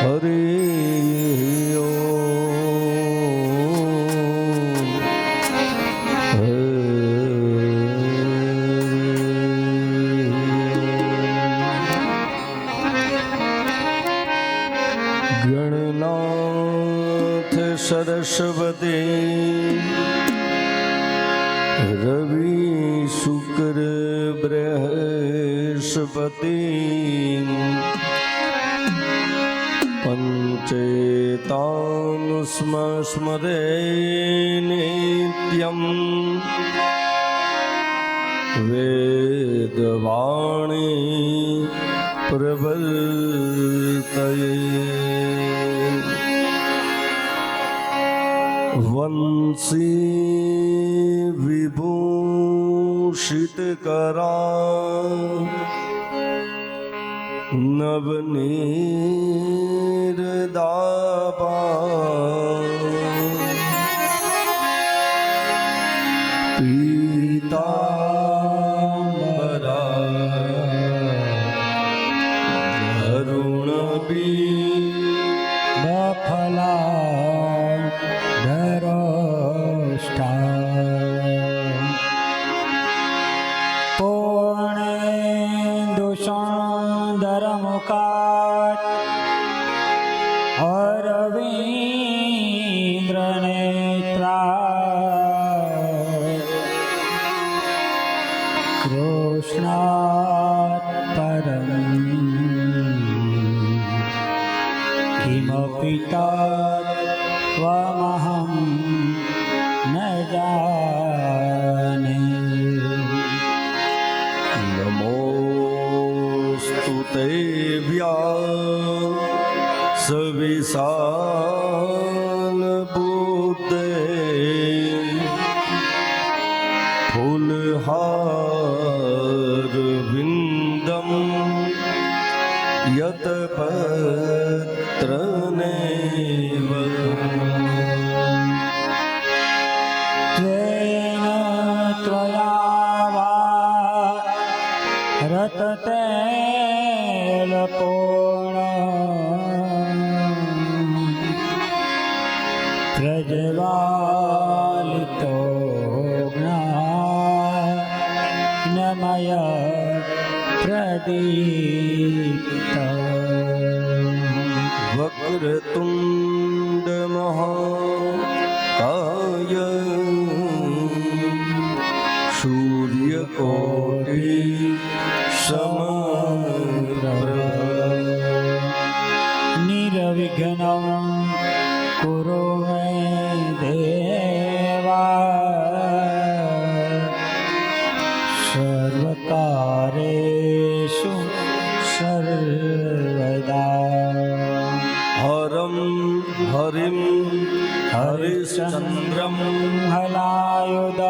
હરે ગણનાથ સરસ્વતી રવિ શુક્ર બૃહસ્પતિ પંચેતાન સ્મરે નિત્યમ વેદવાણી પ્રવર્તયે વંશી વિભૂષિત કરા નવનીરદાપા પીતાંબરા અરુણબી બફલા ધરોષ્ઠા પૂર્ણેન્દુસુંદરમુખાત અરવિંદ્રનેત્રા કૃષ્ણાત પરમ કિમપિ તત્વમહં ન જાને નમોસ્તુ તે વ્યાસવિશાલ બુદ્ધે ફૂલહાર વિંદમ યત પત્રનેવ ત્વેન ત્વયા રતતેલ પૂર્ણ પ્રજ્વાલિતો જ્ઞાનમય પ્રદીપ્ત વક્રતુંડ મહાકાય સૂર્યકોટિ સમપ્રભ નિર્વિઘ્નં કુરુ મે દેવા સર્વકારેષુ સર્વદા હરમ હરિમ હરિશ્ચંદ્રમ હલાયુધ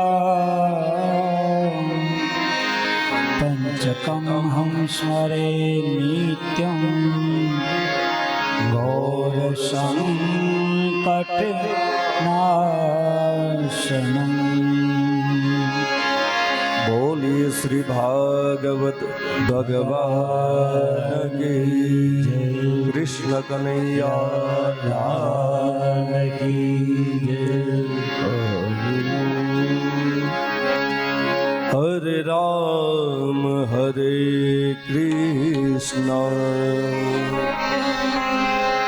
પંચકમ હમ સ્મરે નિત્યમ ઘોરસંકટ નાશનમ બોલીએ શ્રી ભાગવત ભગવાન કી જય કૃષ્ણ કનૈયા લાલ કી જય હરે રામ હરે કૃષ્ણ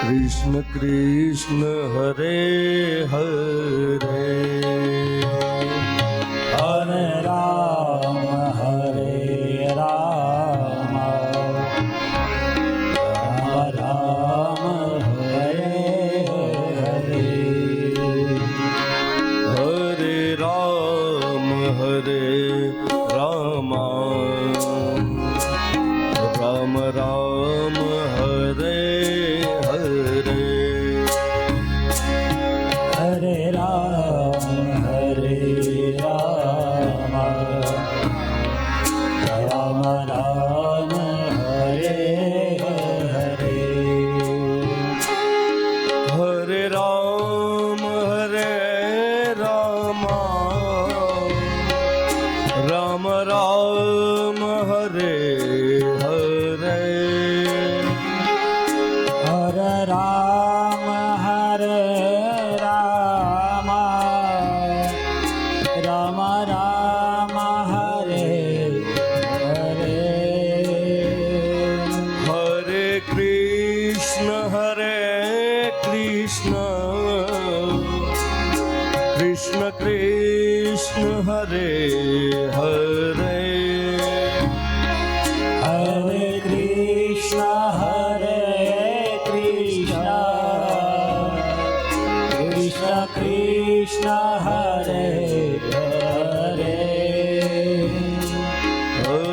કૃષ્ણ કૃષ્ણ હરે હરે હરે રામ હરે રામ રામ રામ હરે હરે હરે રામ હરે રામ રામ રામ હરે હરે હરે રામ હરે રામ રામ રામ હરે હરે હરે રામ હરે રામ રામ રામ હરે હરે હરે રામ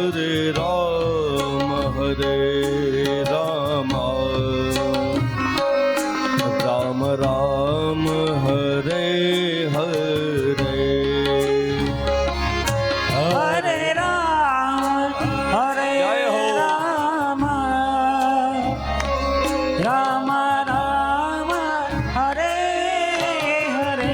હરે રામ હરે રામ રામ રામ હરે હરે હરે રામ હરે જય હો. રામ રામ રામ હરે હરે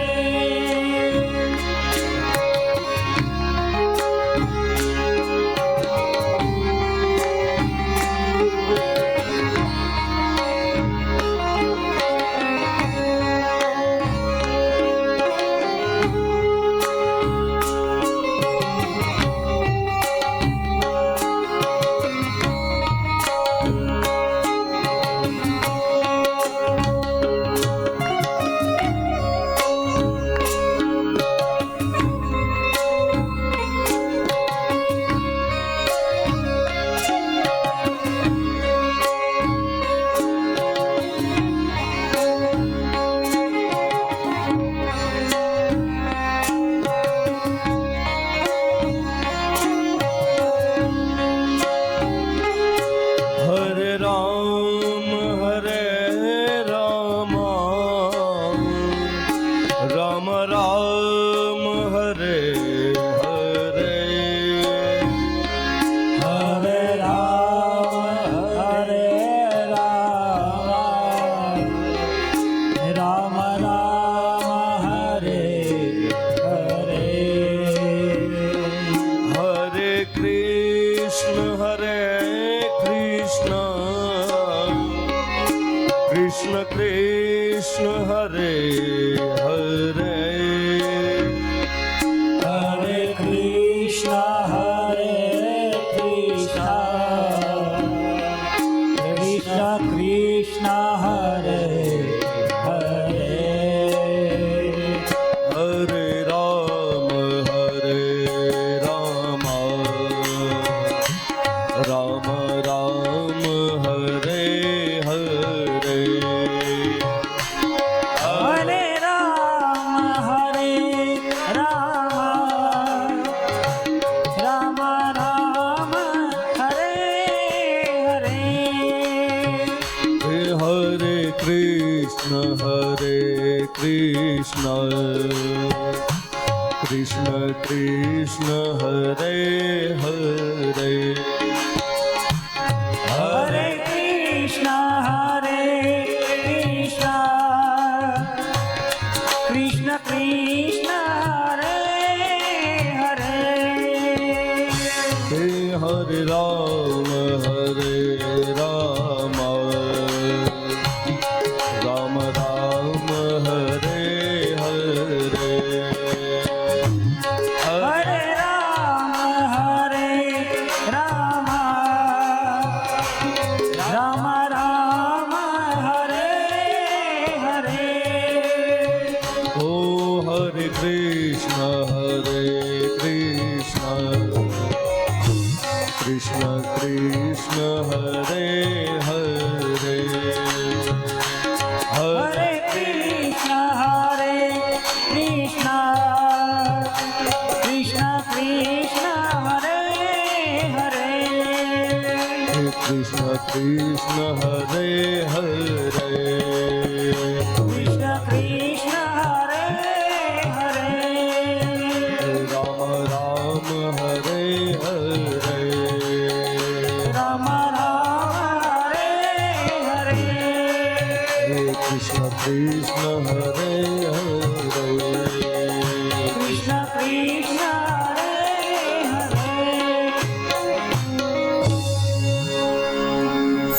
હરે રામ રામ રામ હરે હરે હરે રામ હરે રામ રામ રામ હરે હરે હરે કૃષ્ણ કૃષ્ણ કૃષ્ણ હરે હરે હરે કૃષ્ણ કૃષ્ણ કૃષ્ણ હરે હરે હરે રામ રામ રામ રામ હરે હરે હરે રામ રામ રામ હરે હરે હરે કૃષ્ણ કૃષ્ણ કૃષ્ણ હરે હરે હરે કૃષ્ણ કૃષ્ણ કૃષ્ણ હરે હરે હરે રામ રામ રામ હરે હરે હરે રામ રામ રામ હરે હરે ઓ હરે કૃષ્ણ કૃષ્ણ કૃષ્ણ હરે હરે હરે કૃષ્ણ કૃષ્ણ કૃષ્ણ હરે હરે કૃષ્ણ કૃષ્ણ હરે હરે કૃષ્ણ કૃષ્ણ હરે હરે રામ રામ હરે હરે રામ રામ હરે હરે કૃષ્ણ કૃષ્ણ હરે હરે કૃષ્ણ કૃષ્ણ હરે હરે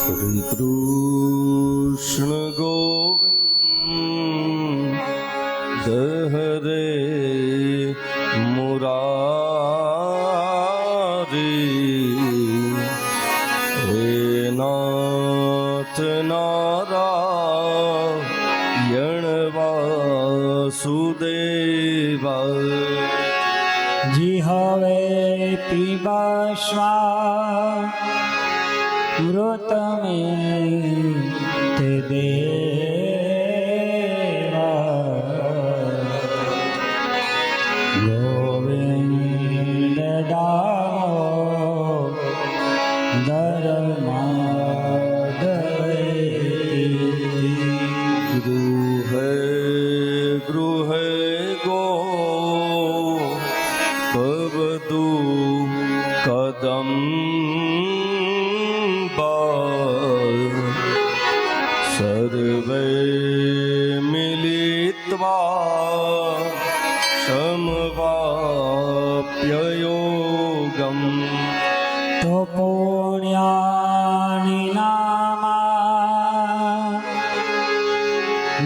શ્રી કૃષ્ણ ગોવિંદ હરે મુરારી હે નાથ નારાયણ વાસુદેવા જી હવે પીબાશ્વા મૃતમે તે દેવા ગોવિંદ દામો ગૃહે ગૃહે ગો ભવતુ કદંબા સર્વે મિલિત્વા સમવાપ્યયોગમ તો પુણ્યાની નામા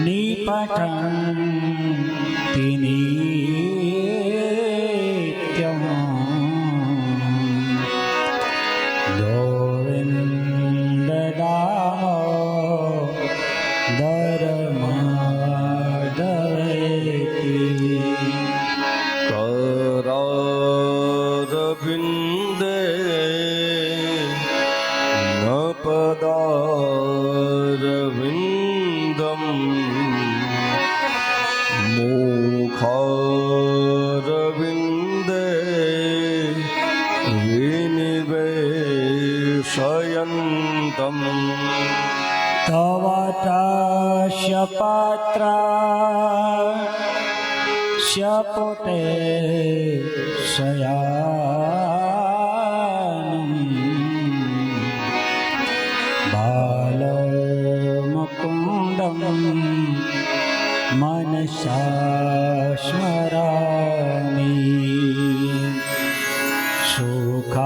નિપઠંતિ નિત્યમ ગોવિંદ દામો ધર્માદવેતિ करारविन्दे न पदारविन्दम् मुखारविन्दे विनिवेशयन्तम् तव तस्य पात्रा शपुटे शयानम् बालमुकुन्दं मनसा स्मरामि सुखावसाने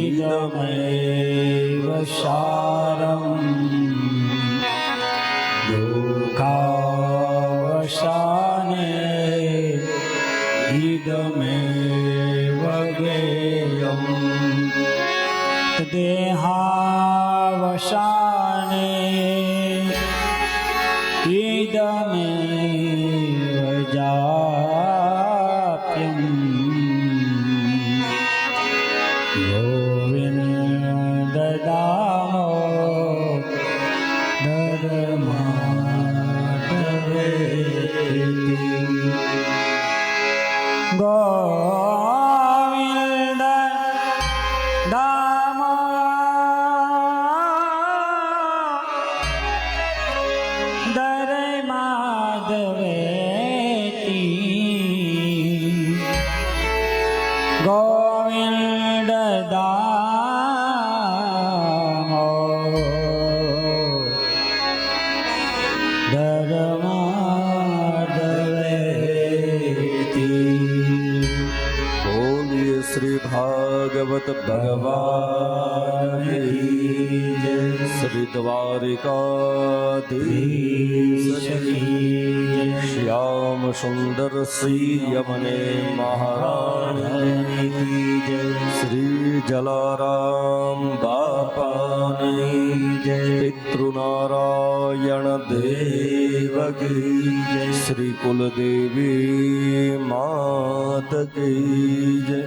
इदमेव सारम् दुःखावसाने इदमेव ज्ञेयम् देहावसाने इदमेव जाप्यम् गोविन्द दामो गोविन्द दामोदर माधवेति गोविन्द बोलिए श्री भागवत भगवान की जय। श्री द्वारिकाधीश की श्याम सुंदर श्री यमने महारानी की जय। श्री जलाराम बापानी जय। पितृनारायण देव की जय। श्री कुलदेवी मात की जय।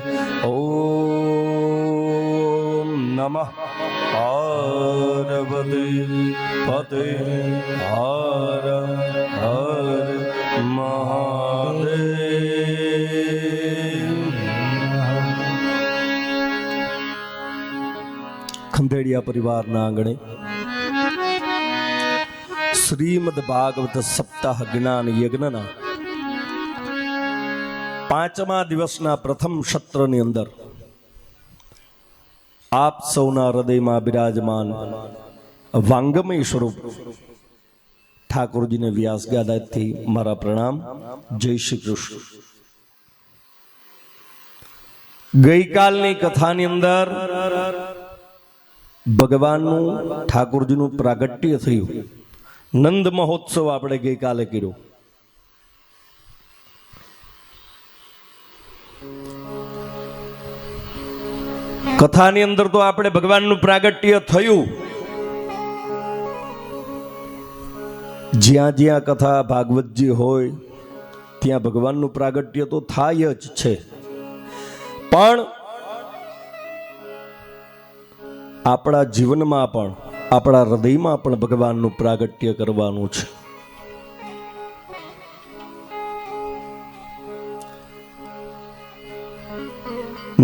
ओम नमः पार्वती पते हर हर महादेव। ખંભેડિયા પરિવારના આંગણે શ્રીમદ ભાગવત સપ્તાહ જ્ઞાન યજ્ઞના પાંચમા દિવસના પ્રથમ સત્રની અંદર આપ સૌના હૃદયમાં બિરાજમાન વાંગમય સ્વરૂપ ઠાકોરજીને વ્યાસ ગાદાથી મારા પ્રણામ। જય શ્રી કૃષ્ણ। ગઈકાલની કથાની અંદર ભગવાનનું ઠાકોરજીનું પ્રાગટ્ય થયું। નંદ મહોત્સવ આપણે ગઈકાલે કર્યો। કથાની અંદર તો આપણે ભગવાનનું પ્રાગટ્ય થયું। જ્યાં જ્યાં કથા ભાગવતજી હોય ત્યાં ભગવાનનું પ્રાગટ્ય તો થાય જ છે, પણ આપણા જીવનમાં પણ આપણા હૃદયમાં પણ ભગવાનનું પ્રાગટ્ય કરવાનું છે।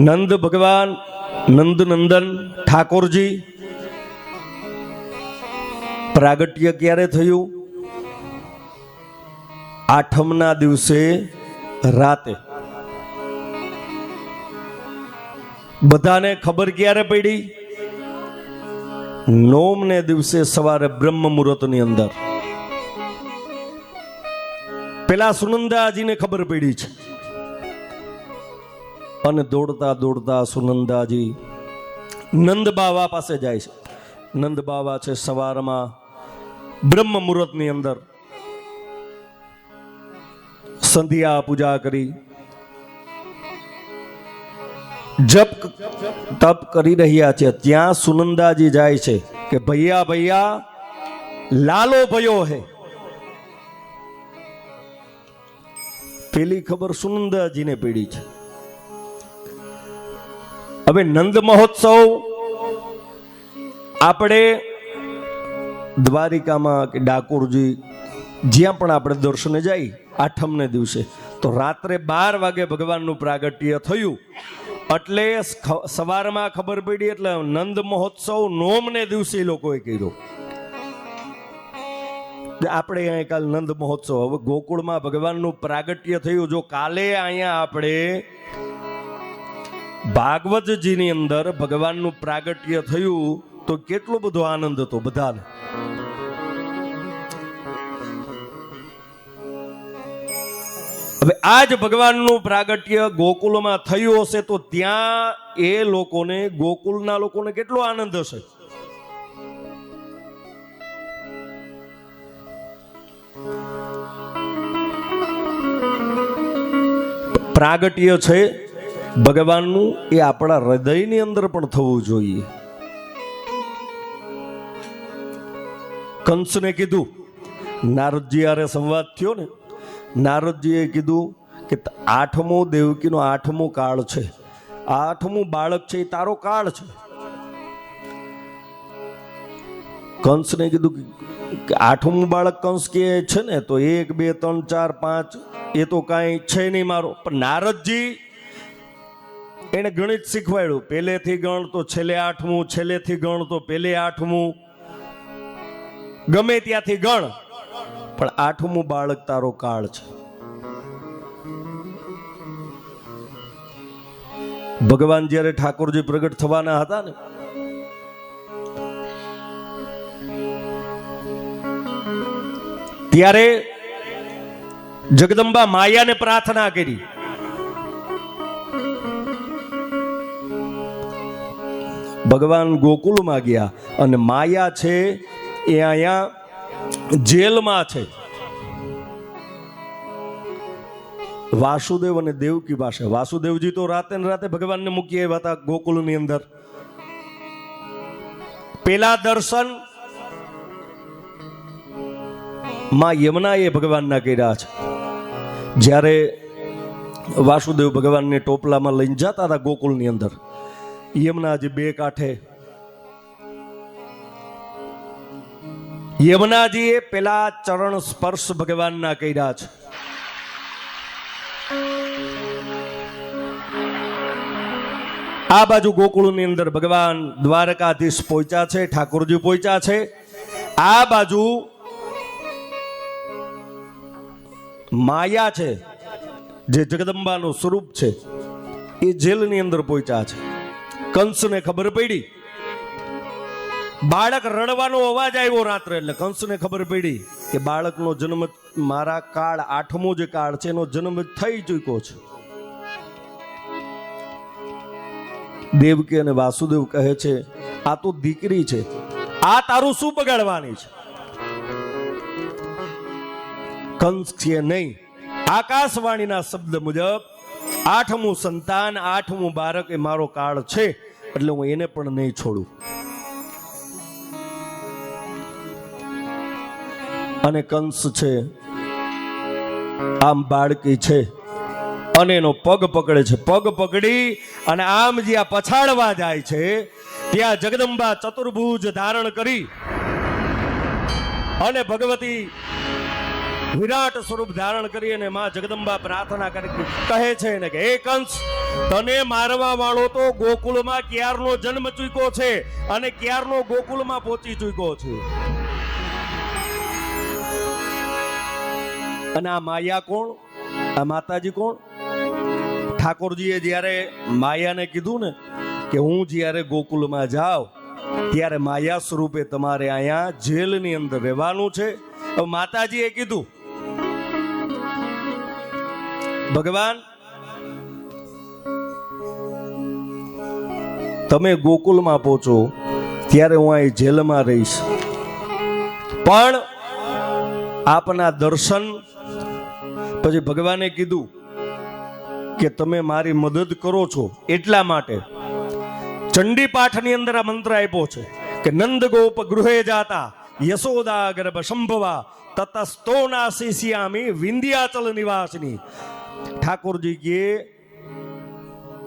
નંદ ભગવાન નંદનંદન ઠાકોરજી પ્રાગટ્ય ક્યારે થયું? આઠમના દિવસે રાતે. બધાને ખબર ક્યારે પડી? નોમને દિવસે સવારે બ્રહ્મ મુહૂર્તની અંદર. પેલા સુનંદાજીને ખબર પડી છે અને દોડતા દોડતા સુનંદાજી નંદ બાવા પાસે જાય છે. નંદ બાવા છે સવારમાં બ્રહ્મ મુહૂર્તની અંદર સંધ્યા પૂજા કરી જપ તપ કરી રહ્યા છે. ત્યાં સુનંદાજી જાય છે કે ભૈયા ભૈયા લાલો ભયો હે. પેલી ખબર સુનંદાજીને પડી છે. હવે નંદ મહોત્સવ આપણે દ્વારિકામાં કે ડાકોરજી જ્યાં પણ આપણે દર્શને જઈ આઠમને દિવસે તો રાત્રે 12 વાગે ભગવાનનું પ્રાગટ્ય થયું. એટલે સવારમાં ખબર પડી એટલે નંદ મહોત્સવ નોમને દિવસે લોકોએ કર્યો. આપણે અહીંયા કાલ નંદ મહોત્સવ. હવે ગોકુળમાં ભગવાનનું પ્રાગટ્ય થયું. જો કાલે અહીંયા આપણે ભાગવતજીની અંદર ભગવાનનું પ્રાગટ્ય થયું તો કેટલો બધો આનંદ હતો બધાને. હવે આજ ભગવાનનું પ્રાગટ્ય ગોકુળમાં થયું હશે તો ત્યાં એ લોકોને ગોકુળના લોકોને કેટલો આનંદ હશે. પ્રાગટ્ય છે ભગવાનનું એ આપણા હૃદયની અંદર પણ થવું જોઈએ. કંસને કીધું, નારદજી હારે સંવાદ થયો ને, નારદજીએ કીધું કે 8મો દેવકીનો 8મો કાળ છે, 8મું બાળક છે એ તારો કાળ છે. કંસને કીધું કે 8મું બાળક કંસ કે છે ને તો 1 2 3 4 5 એ તો કાંઈ છે નહીં મારો. પણ નારદજી એને ગણિત શીખવાડ્યું. પહેલેથી ગણ તો છેલ્લે 8મું, છેલ્લેથી ગણ તો પહેલે 8મું, ગમે ત્યાંથી ગણ, પણ 8મું બાળક તારો કાળ છે. ભગવાન જ્યારે ઠાકોરજી પ્રગટ થવાના હતા ને ત્યારે જગદંબા માયાને પ્રાર્થના કરી. ભગવાન ગોકુળમાં ગયા અને માયા છે એ અહીંયા જેલમાં છે. વાસુદેવ અને દેવકી પાસે. વાસુદેવજી તો રાતે ને રાતે ભગવાનને મૂકી આવ્યા હતા ગોકુળની અંદર. પેલા દર્શન માં યમુનાએ ભગવાનના કર્યા છે. જ્યારે વાસુદેવ ભગવાનને ટોપલામાં લઈને જતા હતા ગોકુળની અંદર, યમુનાજી 2 કાંઠે, યમુનાજીએ પેલા ચરણ સ્પર્શ ભગવાનના કર્યા છે. આ બાજુ ગોકુળની અંદર ભગવાન દ્વારકાધીશ પહોંચ્યા છે, ઠાકોરજી પહોંચ્યા છે. આ બાજુ માયા છે જે જગદંબાનું સ્વરૂપ છે એ જેલની અંદર પહોંચ્યા છે. કંસને ખબર પડી, બાળક રડવાનો અવાજ આવ્યો રાત્રે, એટલે કંસને ખબર પડી કે બાળકનો જન્મ મારા કાળ 8મો જે કાળ છે એનો જન્મ થઈ ચૂક્યો છે. દેવકી અને વાસુદેવ કહે છે આ તો દીકરી છે, આ તારું શું બગાડવાની છે? કંસ છે નહીં. આકાશવાણીના શબ્દ મુજબ 8મું સંતાન, 8મું બાળક એ મારો કાળ છે, એટલે હું એને પણ નહીં છોડું. અને કંસ છે આમ બાળકી છે અને એનો પગ પકડે છે. પગ પકડી અને આમ જ્યાં પછાડવા જાય છે ત્યાં જગદંબા ચતુર્ભુજ ધારણ કરી અને ભગવતી વિરાટ સ્વરૂપ ધારણ કરી અને માં જગદંબા પ્રાર્થના કરી કહે છે ને કે હે કંસ, તને મારવા વાળો તો ગોકુળમાં ક્યારનો જન્મ ચૂક્યો છે અને ક્યારનો ગોકુળમાં પહોંચી ચૂક્યો છે. અને આ માયા કોણ? આ માતાજી કોણ? ઠાકોરજીએ જ્યારે માયાને કીધું ને કે હું જ્યારે ગોકુળમાં જાઉં ત્યારે માયા સ્વરૂપે તમારે અહીંયા જેલની અંદર રહેવાનું છે. હવે માતાજીએ કીધું, ભગવાન તમે ગોકુળમાં પહોંચો ત્યારે હું અહીં જેલમાં રહીશ, પણ આપના દર્શન. પછી ભગવાને કીધું કે તમે મારી મદદ કરો છો એટલા માટે ચંડી પાઠની અંદર આ મંત્ર આપ્યો છે કે નંદ ગોપ ગૃહે જાતા યશોદા ગર્ભ સંભવા તતસ્તો નાસિષ્યામી વિંધ્યાચલ નિવાસની. ઠાકોરજી કહે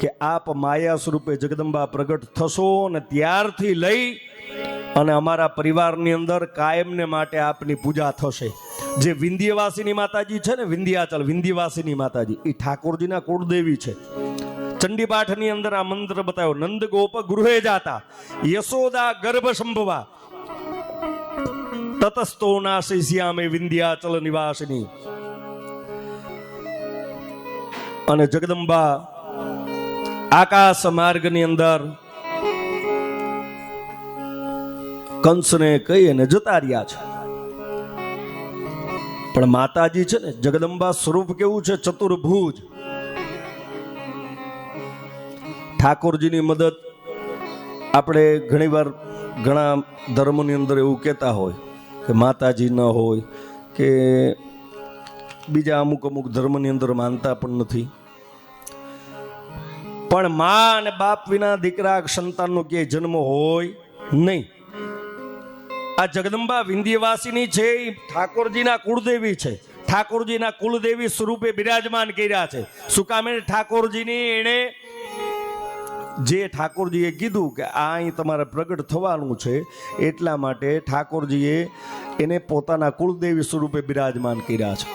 કે આપ માયા સ્વરૂપે જગદંબા પ્રગટ થશો અને ત્યારથી લઈ અને અમારા પરિવારની અંદર કાયમને માટે આપની પૂજા થશે. જે વિંધ્યવાસીની માતાજી છે ને, વિંધ્યાચલ વિંધ્યવાસીની માતાજી, એ ઠાકોરજીના કુળદેવી છે. ચંડીપાઠની અંદર આ મંત્ર બતાવ્યો, નંદ ગોપ ગૃહે જાતા યશોદા ગર્ભ સંભવા તતસ્તો નાસિષ્યામે વિંધ્યાચલ નિવાસિની. અને જગદંબા આકાશ માર્ગની અંદર કંસને કહી અને જતા રહ્યા છે. પણ માતાજી છે ને, જગદંબા સ્વરૂપ કેવું છે? ચતુર્ભુજ. ઠાકોરજીની મદદ આપણે ઘણીવાર ઘણા ધર્મની અંદર એવું કહેતા હોય કે માતાજી ન હોય, કે બીજા અમુક ધર્મની અંદર માનતા પણ નથી. પણ મા અને બાપ વિના દીકરા સંતાનનો ક્યાંય જન્મ હોય નહીં. આ જગદંબા વિંધ્યવાસીની છે, એ ઠાકોરજીના કુળદેવી છે. ઠાકોરજીના કુળદેવી સ્વરૂપે બિરાજમાન કર્યા છે. શું કામ? ઠાકોરજીની એણે જે ઠાકોરજીએ કીધું કે આ અહીં તમારે પ્રગટ થવાનું છે, એટલા માટે ઠાકોરજીએ એને પોતાના કુળદેવી સ્વરૂપે બિરાજમાન કર્યા છે.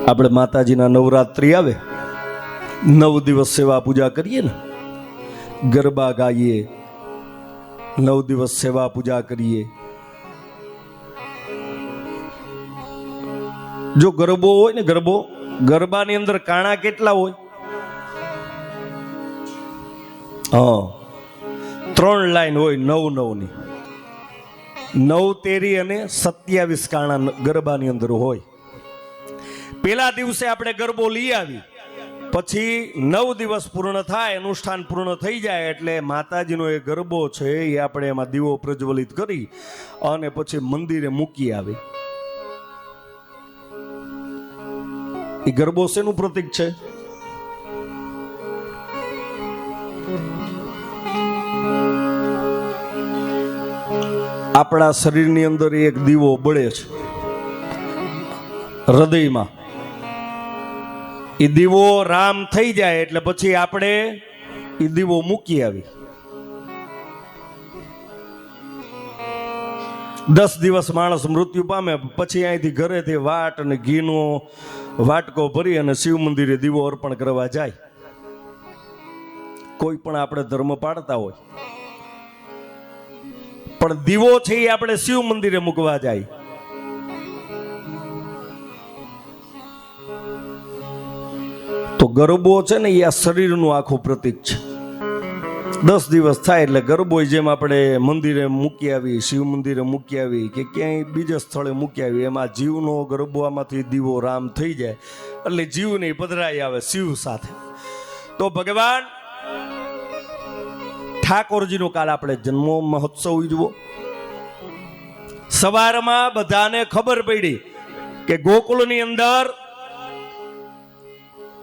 આપણે માતાજીના નવરાત્રિ આવે, 9 દિવસ સેવા પૂજા કરીએ ને, ગરબા ગાઈએ, 9 દિવસ સેવા પૂજા કરીએ. જો ગરબો હોય ને, ગરબાની અંદર કાણા કેટલા હોય? 3 લાઈન હોય 9 ની. 9 તેરી અને 27 કાણા ગરબાની અંદર હોય. પેલા દિવસે આપણે ગરબો લઈ આવી, પછી 9 દિવસ પૂર્ણ થાય, અનુષ્ઠાન પૂર્ણ થઈ જાય એટલે માતાજીનો એ ગરબો છે એ આપણે એમાં દીવો પ્રજ્વલિત કરી અને પછી મંદિરે મૂકી આવી. એ ગરબો શેનું પ્રતીક છે? આપણા શરીરની અંદર એક દીવો બળે છે હૃદયમાં. એ દીવો રામ થઈ જાય એટલે પછી આપણે એ દીવો મૂકી આવી. 10 દિવસ માણસ મૃત્યુ પામે, પછી અહીંથી ઘરેથી વાટ અને ઘીનો વાટકો ભરી અને શિવ મંદિરે દીવો અર્પણ કરવા જાય. કોઈ પણ આપણે ધર્મ પાડતા હોય, પણ દીવો છે એ આપણે શિવ મંદિરે મૂકવા જાય. તો ગરબો છે ને, એ આ શરીરનું આખું પ્રતીક છે. 10 દિવસ થાય એટલે ગરબો જેમ આપણે મંદિરે મૂકી આવી, શિવ મંદિરે મૂકી આવી કે ક્યાંય બીજા સ્થળે મૂકી આવી, એમાં જીવનો ગરબો આમાંથી દીવો રામ થઈ જાય એટલે જીવને પધરાઈ આવે શિવ સાથે. તો ભગવાન ઠાકોરજીનો કાલ આપણે જન્મ મહોત્સવ ઉજવો. સવારમાં બધાને ખબર પડી કે ગોકુળની અંદર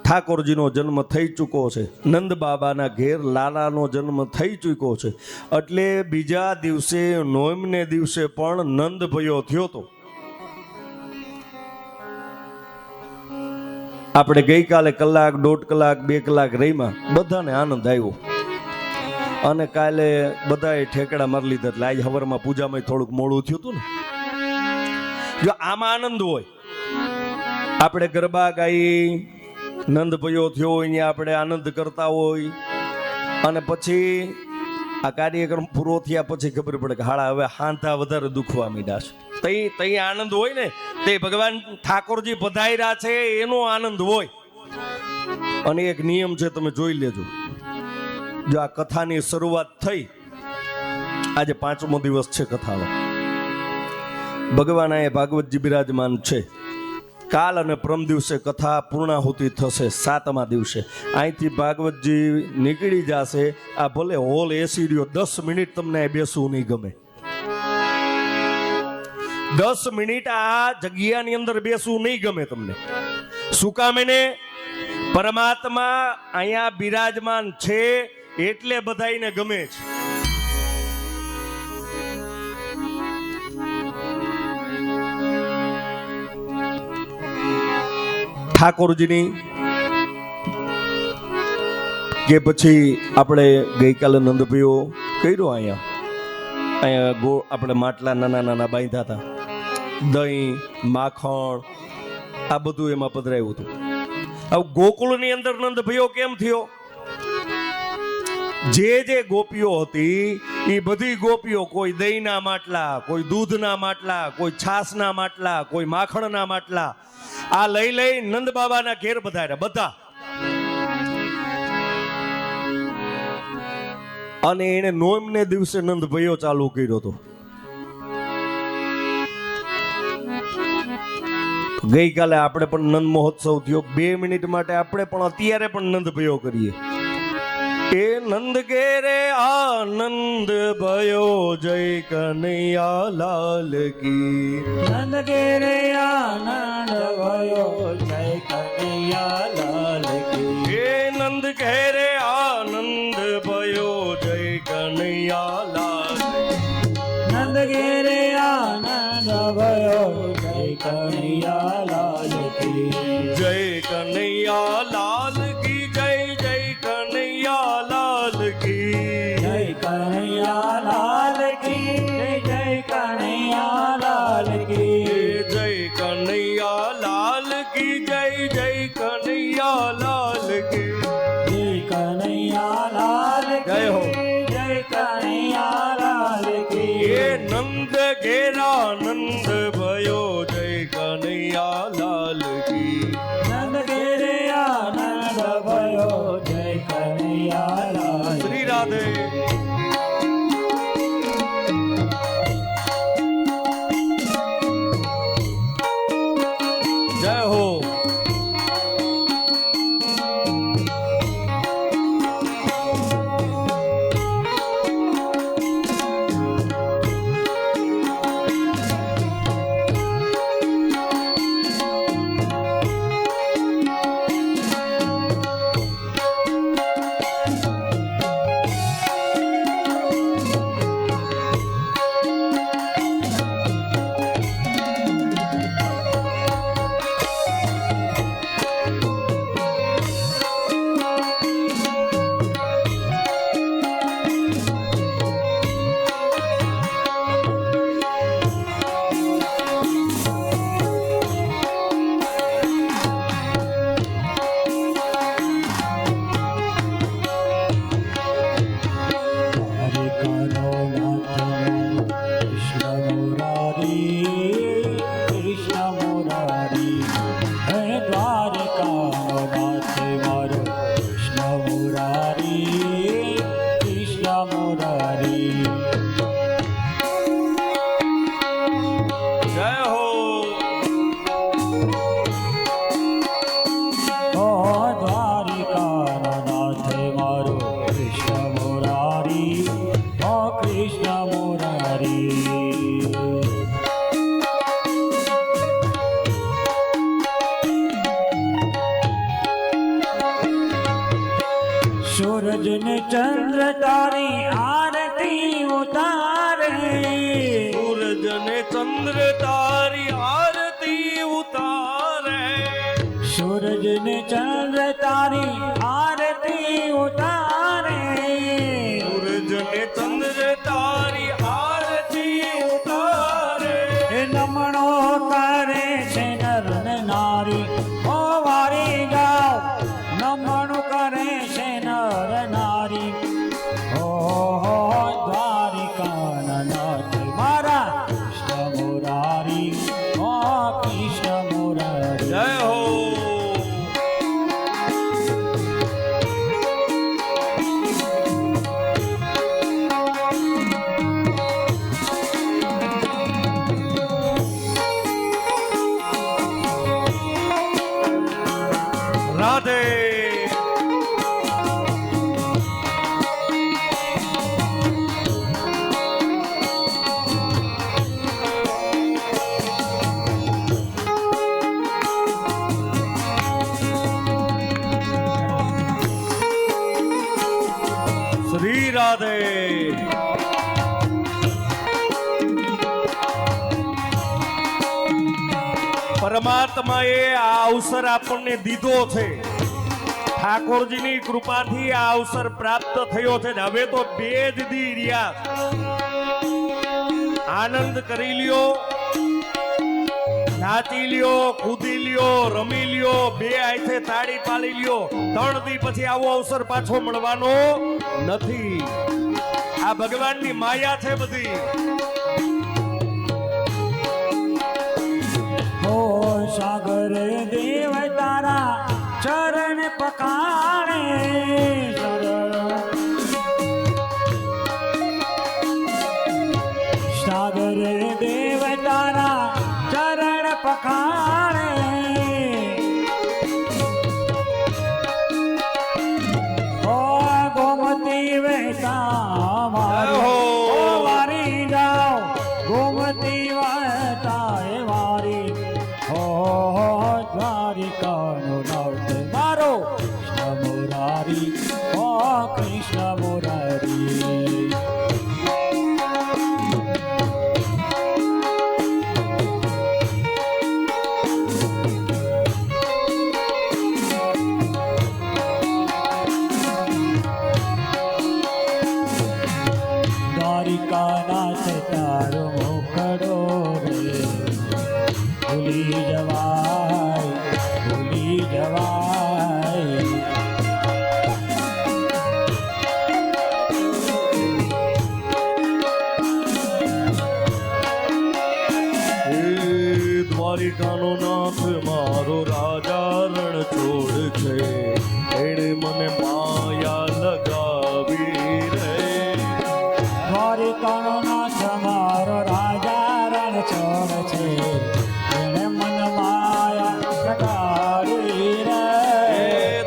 ઠાકોરજીનો જન્મ થઈ ચૂક્યો છે, નંદ બાબાના ઘેર લાલાનો જન્મ થઈ ચૂક્યો છે. એટલે બીજા દિવસે નોમને દિવસે પણ નંદ ભયો થયો તો. આપણે ગઈકાલે કલાક, 1.5 કલાક, 2 કલાક રહીમાં બધાને આનંદ આવ્યો. અને કાલે બધાએ ઠેકડા મારી લીધા એટલે આજ સવારમાં પૂજામાં થોડુંક મોડું થયું હતું ને. જો આમાં આનંદ હોય, આપણે ગરબા ગાઈ, નંદ ભયો થયો હોય ને આપણે આનંદ કરતા હોય, અને પછી આ કાર્યક્રમ પૂરો થયા પછી ખબર પડે કે હાળા હવે હાંધા વધારે દુખવા માંડ્યા છે. તઈ આનંદ હોય ને, તે ભગવાન ઠાકોરજી પધાર્યા છે એનો આનંદ હોય. અને એક નિયમ છે, તમે જોઈ લેજો. જો આ કથાની શરૂઆત થઈ, આજે 5મો દિવસ છે કથાનો. ભગવાન અહીંયા ભાગવતજી બિરાજમાન છે. કાલ અને પરમ દિવસે કથા પૂર્ણાહુતિ થશે 7મા દિવસે. અહીંથી ભાગવતજી નીકળી જશે. આ ભલે હોલ એસી રહ્યો, 10 મિનિટ તમને બેસવું નહીં ગમે. 10 મિનિટ આ જગ્યાની અંદર બેસવું નહીં ગમે તમને. શું કામ? એને પરમાત્મા અહીંયા બિરાજમાન છે એટલે બધાઈને ગમે છે. ઠાકોરજીની કે પછી આપણે ગઈકાલે નંદભીઓ કર્યો અહીંયા આપણે માટલા નાના નાના બાંધ્યા હતા. દહીં, માખણ, આ બધું એમાં પધરાયું હતું. હવે ગોકુળની અંદર નંદભીઓ કેમ થયો? જે ગોપીઓ હતી એ બધી ગોપીઓ, કોઈ દહીંના માટલા, કોઈ દૂધના માટલા, કોઈ છાસના માટલા, કોઈ માખણના માટલા, આ લઈ નંદ બાબાના ઘેર પધાર્યા બધા. અને એને નોમને દિવસે નંદ ભયો ચાલુ કર્યો હતો. ગઈકાલે આપણે પણ નંદ મહોત્સવ થયો. 2 મિનિટ માટે આપણે પણ અત્યારે પણ નંદ ભયો કરીએ. એ નંદ ઘેરે આનંદ ભયો, જય કનૈયા લાલ કી. નંદ ઘેરે આનંદ ભયો, જય કનૈયા લાલ કી. એ નંદ ઘેરે આનંદ ભયો, જય કનૈયા લાલ. નંદ ઘેરે આનંદ ભયો, જય કનૈયા લાલ કી. જય કનૈયા લાલ કી જય. જય કનૈયા લાલ કી. જય કનૈયા લાલ કી. જય કનૈયા લાલ કી. જય કનૈયા લાલ કી જય. જય કનૈયા લાલ કી. જય કનૈયા લાલ જય હો. જય કનૈયા લાલ કી. એ નંદ ઘેરા નંદ ભયો, જય કનૈયા લાલ કી. નંદ ઘેરે આનંદ ભયો, જય કનૈયા લાલ. શ્રી રાધે. જય હો. सूरज ने चंद्र तारी आरती उतारे, सूरज ने चंद्र तारी आरती उतारे, सूरज ने चंद्र तारी आरती उतारे, सूरज નમણો કરે છે નર ને નારી ઓ વારી જાઓ નમણું કરે છે નર નારી ઓ દ્વારિકાના નાથ મારા કૃષ્ણ મુરારી ઓ કૃષ્ણ મુરારી જય હો. રાધે. શ્રી રાધે. પરમાત્માએ આ અવસર આપણને દીધો છે. ઠાકોરજીની કૃપાથી આ અવસર પ્રાપ્ત થયો છે. હવે તો 2 દી રહ્યા, આનંદ કરી લ્યો, નાચી લ્યો, કૂદી લ્યો, રમી લ્યો, 2 હાથે તાળી પાડી લ્યો. 3 દી પછી આવો અવસર પાછો મળવાનો નથી. આ ભગવાનની માયા છે બધી. ઓ સાગર દેવ તારા ચરણ પકાણે સાગર દેવ તારા ચરણ પકાણે ઓ ગોમતી વહેતા મારી ઓ વારી જાઓ ગોમતી વહેતા એ વારી ઓ દ્વારિકાનો નાથ મારો કૃષ્ણ મુરારી ઓ કૃષ્ણ મુરારી દ્વારિકાનાથ તારો મુખડો રે ભૂલી જવાય દ્વારિકાનો નાથ મારો રાજા રણ છોડ છે. એણે મને માયા લગાવી રે. દ્વારિકાનો નાથ મારો રાજા રણ છોડ છે એને મન માયા લગાડી રે.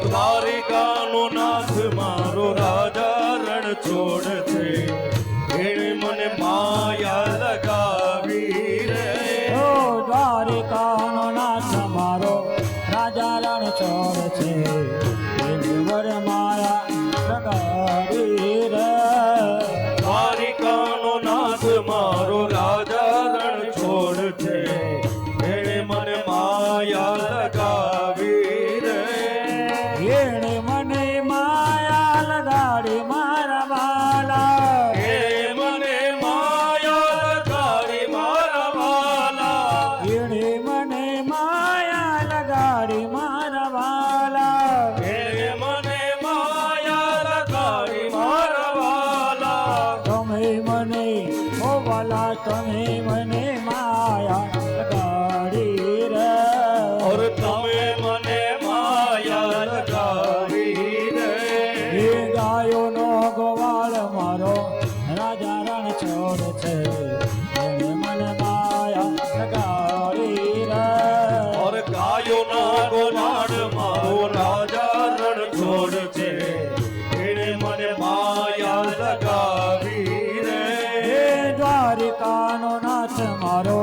દ્વારિકાનો નાથ મારો રાજા રણ છોડ છે. એણે મને માયા લગાવી રે. ઓ દ્વારિકાનો નાથ મારો રાજા રણ છોડ છે એને વર માયા લગાડી રે. દ્વારિકાનો નાથ મારો રાજા રણ છોડ છે. એણે મને માયા લગાવી રે. એણે મને માયા લગાડી મારા વાલા એણે મને માયા લગાડી મારા વાલા. એણે મને માયા લગાડી મારા વાલા એણે મને માયા લગાડી મારા વાલા. તમે મને ઓ વાલા તમે મને માયા લગાડી રે. ઓર તમે મને માયા લગાવી રે. એ ગાયોનો ગોવાળ મારો રાજા રણ છોડ છે એણે મને માયા લગાડી રે. ઓર ગાયોના ગોવાળ મારો રાજા રણ છોડ છે. એણે મને માયા લગાવી રે. હે દ્વારિકાનો નાથ મારો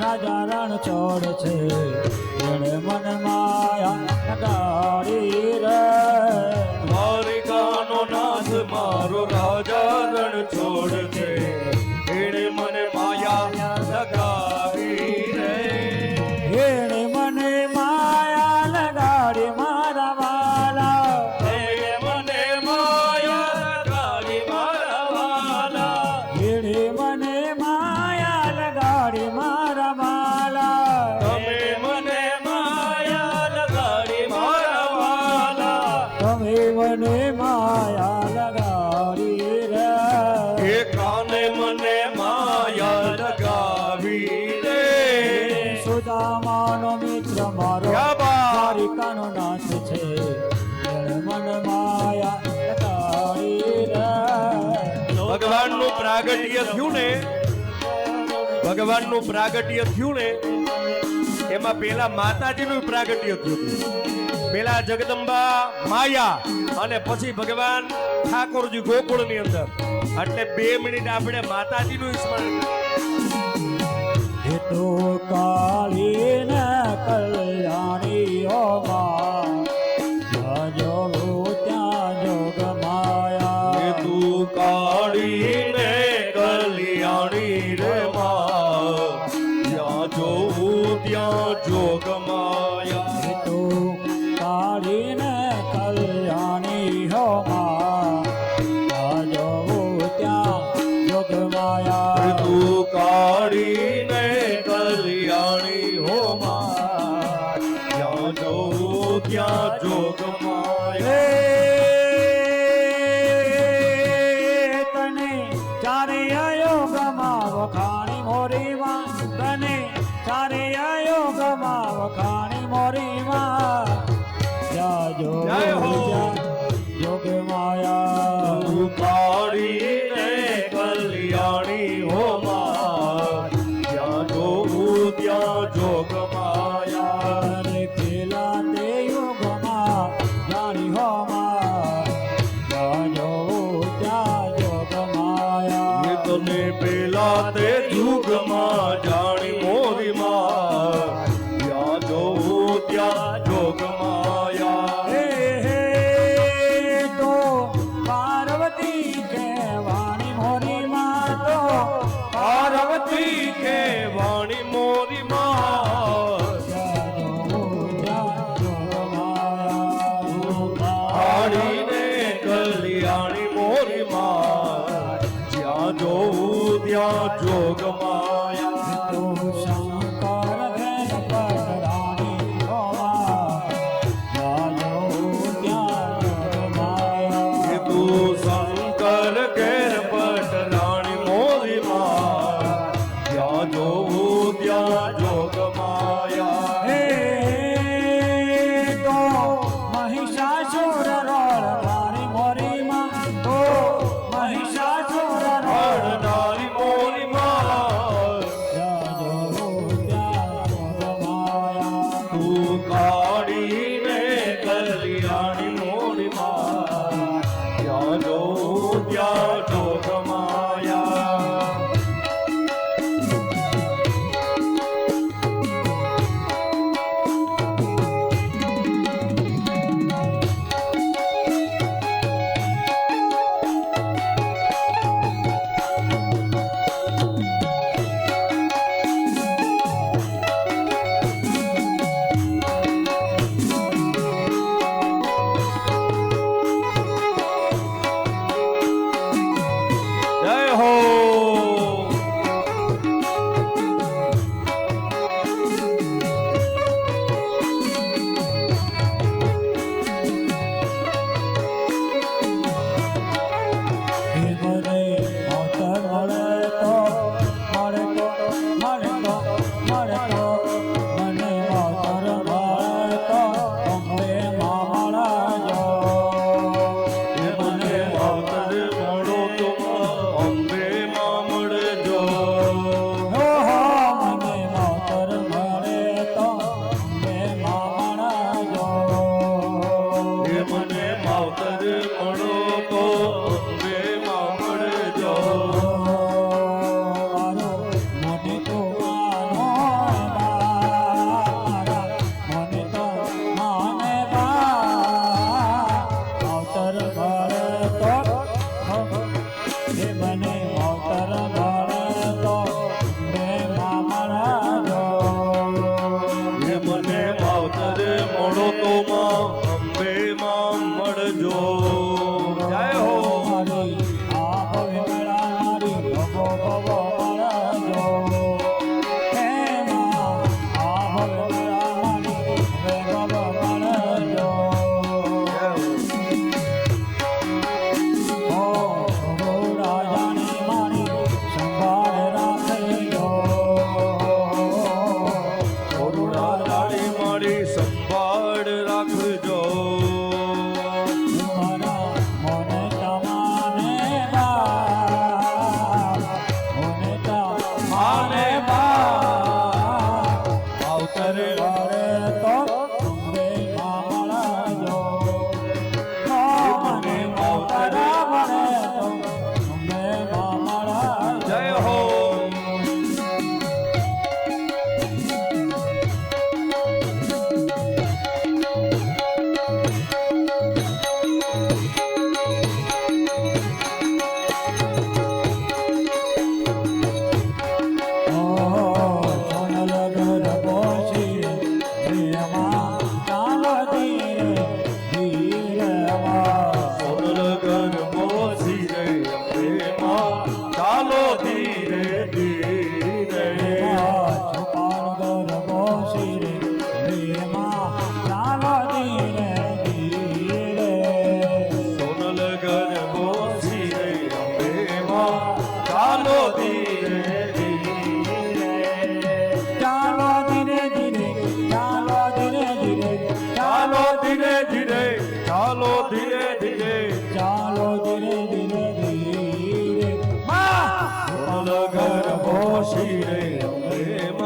રાજા રણ છોડ છે એણે મન માયા લગાડી રે. દ્વારિકાનો નાથ મારો રાજા રણ છોડ છે. એણે મને માયા લગાવી રે. એણે મને માયા લગાડી મારા વાલા એણે મને માયા લગાડી મારા વાલા. એણે મને માયા લગાડી મારા વાલા. સુદામાનો મિત્ર મારો ક્યા બાત! દ્વારિકાનો નાથ છે જળ મન માયા તારી રે. ભગવાનનું પ્રાગટ્ય થયું ને, ભગવાનનું પ્રાગટ્ય થયું ને, એમાં પેલા માતાજીનું પ્રાગટ્ય થયું હતું. પેલા જગદંબા માયા અને પછી ભગવાન ઠાકોરજી ગોકુળની અંદર. એટલે 2 મિનિટ આપણે માતાજીનું સ્મરણ કરીએ. એ તો કાળી ને કલ્યાણી હો માં જ્યાં જોઉં ત્યાં જોગ માયા. એ તું કાળી ને કલ્યાણી રે માં, જ્યાં જોઉં ત્યાં જોગ માયા. એ તો કાળી ને કલ્યાણી હો માં જ્યાં જોઉં ત્યાં જોગ માયા. તું કાળી ને કલ્યાણી હો માં, જ્યાં જોઉં ત્યાં જોગ માયા. તને ચારે યોગમાં વખાણી મોરીમાં, તને ચારે યોગમાં વખાણી મોરીમાં જ્યાં જો જય હો. યોગ માયા. તું કાળી ને કલ્યાણી હો માં, જ્યાં જોઉં ત્યાં જોગ માયા. તને પેલા તે યોગમાં જાણી હો માં જ્યાં જોઉં ત્યાં યોગ માયા. તને પેલા તે યુગમાં જાણી મોરી માં, જ્યાં જોઉં ત્યાં જોગ માયા. હે તો પાર્વતી કહેવાણી મોરી માં, તો પાર્વતી કે વાણી મોરી માં, જ્યાં જોઉં ત્યાં જોગ માયા. કાળી ને કલ્યાણી મોરી માં, જ્યાં જોઉં ત્યાં જોગ માયા. તો શંકર ગણપત રાણી હો માં જ્યાં જોઉં ત્યાં જોગ માયા. એ તું શંકર ઘેર પટ રાણી મોરી માં, જ્યાં જોઉં ત્યાં જોગ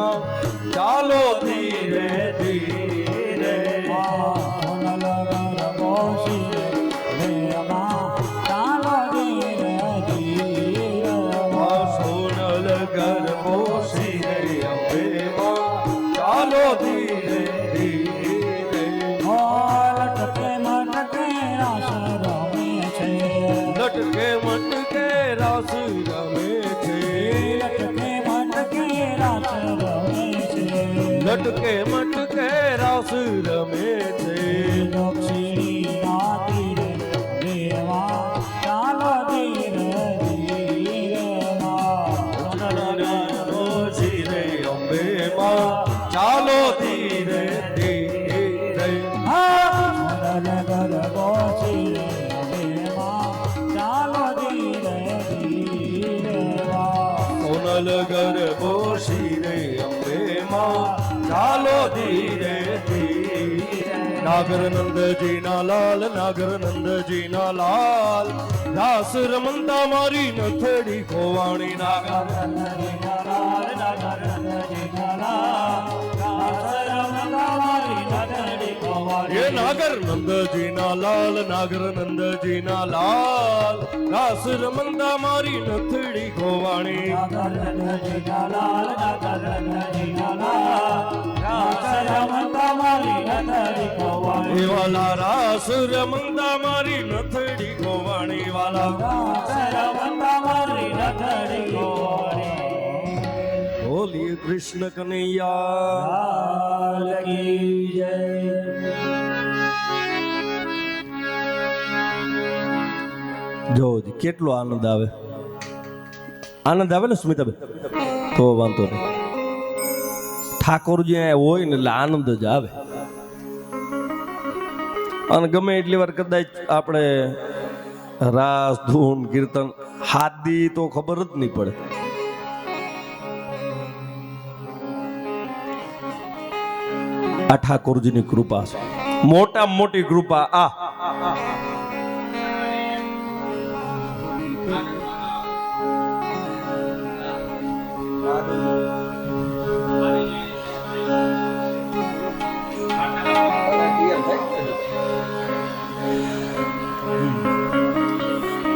માં ચાલો ધીરે ધીરે સોનલ ઘર બોસી દેમાં ચાલો ધીરે ધીરે સોનલ ઘર બોસી રે અંબે માં ચાલો ધીરે ધીરે લટકે મટકે રાસ રમે છે લટકે મટકે રાસ રમે છે લટકે મટકે રાસ રમે છે લટકે મટકે રાસ રમે છે દક્ષિણી નાતી રે દેવા ચાલો ધીરે ધીરે રોશી રે અંબે માં ચાલો ધીરે ધીરે સોનલ ઘર બોસી રે દેવા ચાલો ધીરે ધીરે સોનલ ઘર બોશી રે અંબે માં ચાલો ધીરે ધીરે નાગર નંદજી ના લાલ નાગર નંદજી ના લાલ રાસ રમંતા મારી નથડી ખોવાણી નાગર એ નાગર નંદજી ના લાલ નાગર નંદજી ના લાલ રાસ રમંતા મારી નથડી ખોવાણી એ વાલા રાસ રમંતા મારી નથડી ખોવાણી વાલા બોલીએ કૃષ્ણ કનૈયા જો કેટલો આનંદ આવે ને સ્મિતાબેન તો વાંધો નહીં ઠાકોરજી અહીંયા હોય ને એટલે આનંદ જ આવે અને ગમે એટલી વાર કદાચ આપણે રાસ ધૂન કીર્તન હાથ દી તો ખબર જ નહીં પડે આ ઠાકોરજીની કૃપા છે મોટામાં મોટી કૃપા આ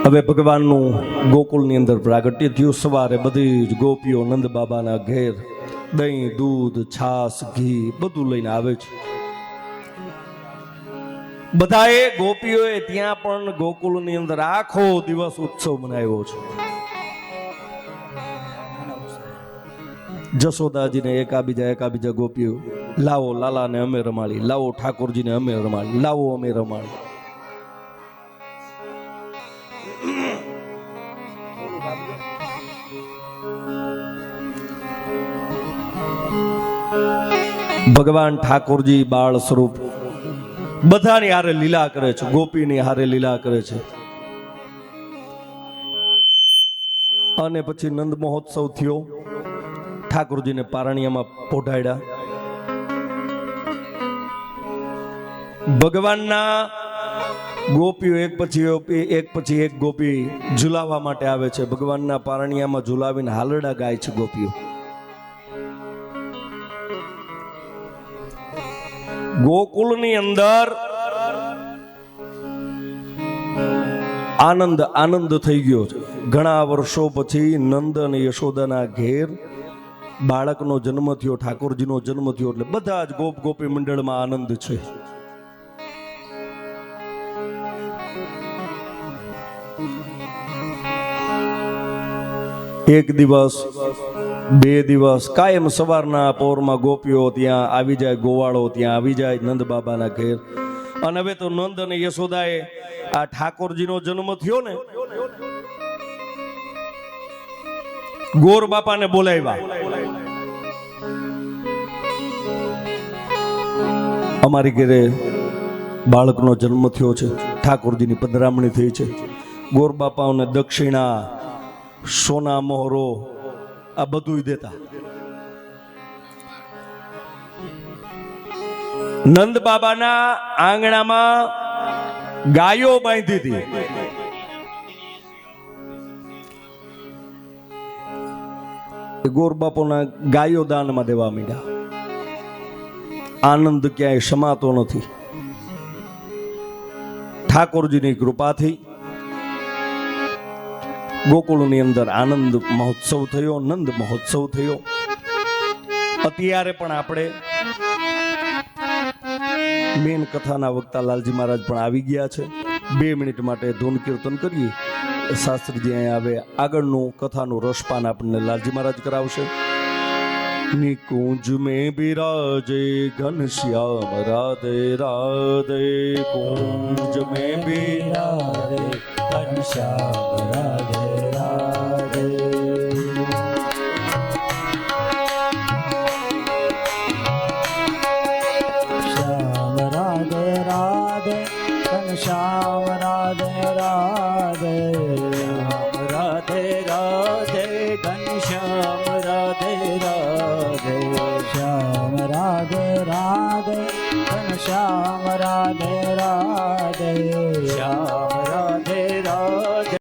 હવે ભગવાનનું ગોકુળની અંદર પ્રાગટ્ય થયું સવારે બધી જ ગોપીઓ નંદ બાબાના ઘેર દહીં દૂધ છાસ ઘી બધું લઈને આવે છે બધાએ ગોપીઓએ ત્યાં પણ ગોકુળની અંદર આખો દિવસ ઉત્સવ મનાવ્યો છે જશોદાજીને એકાબીજા ગોપીઓ લાવો લાલાને અમે રમાડી લાવો ઠાકોરજીને અમે રમાડી લાવો અમે રમાડી ભગવાન ઠાકોરજી બાળ સ્વરૂપ બધાની હારે લીલા કરે છે ગોપીની હારે લીલા કરે છે અને પછી નંદ મહોત્સવ થયો ઠાકોરજીને પારણિયામાં પોઢાડ્યા ભગવાનના ગોપીઓ એક પછી એક ગોપી ઝુલાવવા માટે આવે છે ભગવાનના પારણિયામાં ઝુલાવીને હાલરડા ગાય છે ગોપીઓ ગોકુળની અંદર આનંદ થઈ ગયો છે ઘણા વર્ષો પછી નંદ અને યશોદાના ઘેર બાળકનો જન્મ થયો ઠાકોરજીનો જન્મ થયો એટલે બધા જ ગોપી મંડળમાં આનંદ છે એક દિવસ બે દિવસ કાયમ સવારના પોરમાં ગોપીઓ ત્યાં આવી જાય ગોવાળો ત્યાં આવી જાય નંદ બાબાના ઘેર અને હવે તો નંદ અને યશોદાએ આ ઠાકોરજીનો જન્મ થયો ને ગોર બાપાને બોલાવ્યા અમારી ઘરે બાળકનો જન્મ થયો છે ઠાકોરજીની પધરામણી થઈ છે ગોર બાપાઓને દક્ષિણા સોના મોહરો આ બધું દેતા નંદ બાબાના આંગણામાં ગાયો બાંધી હતી એ ગોરબાપોના ગાયો દાનમાં દેવા માંડ્યા. આનંદ ક્યાંય સમાતો નથી. ઠાકોરજીની કૃપાથી ગોકુળની અંદર આનંદ મહોત્સવ થયો, નંદ મહોત્સવ થયો. અત્યારે પણ આપણે મેન કથાના વક્તા લાલજી મહારાજ પણ આવી ગયા છે. 2 મિનિટ માટે ધૂન કીર્તન કરીએ. શાસ્ત્રીજી અહીંયા આવે, આગળનું કથાનું રસપાન આપણને લાલજી મહારાજ કરાવશે. નિકુંજ મેં બિરાજે ઘનશ્યામ રાધે રાધે, કુંજ મેં બિરાજે ઘનશ્યામ રાધે રાધે. શ્યામ રાધે રાધે, ઘનશ્યામ રાધે રાધે. રાધે રાધે, ઘનશ્યામ રાધે રાધે. શ્યામ રાધે રાધે, ઘનશ્યામ રાધે રાધે. શ્યામ રાધે રાધે.